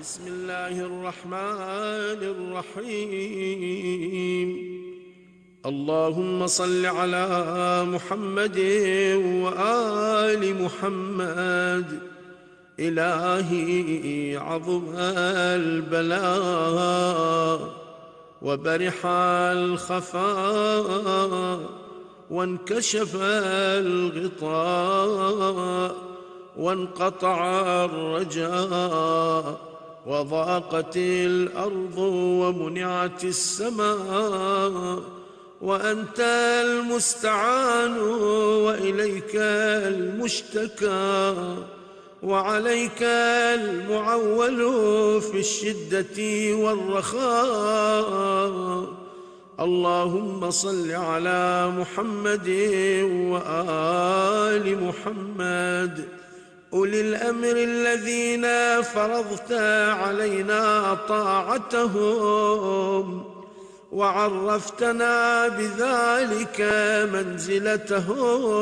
بسم الله الرحمن الرحيم. اللهم صل على محمد وآل محمد. إلهي عظم البلاء وبرح الخفاء وانكشف الغطاء وانقطع الرجاء وضاقت الأرض ومنعت السماء وأنت المستعان وإليك المشتكى وعليك المعول في الشدة والرخاء. اللهم صل على محمد وآل محمد أولي الأمر الذين فرضت علينا طاعتهم وعرفتنا بذلك منزلتهم،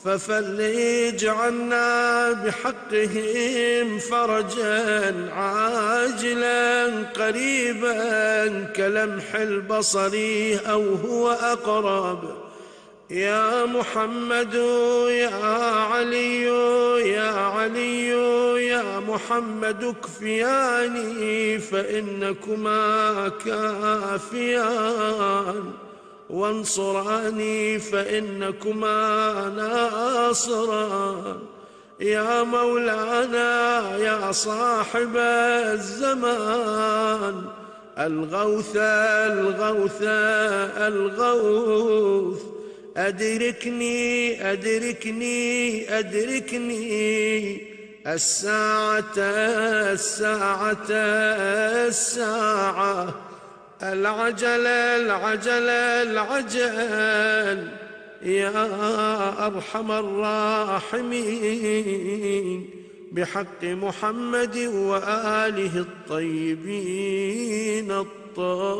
ففرج عنا بحقهم فرجا عاجلا قريبا كلمح البصر أو هو أقرب. يا محمد يا علي يا علي يا محمد اكفياني فإنكما كافيان، وانصراني فإنكما ناصران. يا مولانا يا صاحب الزمان الغوث الغوث الغوث، أدركني أدركني أدركني الساعة الساعة الساعة، العجل العجل العجل يا أرحم الراحمين، بحق محمد وآله الطيبين الطاهرين.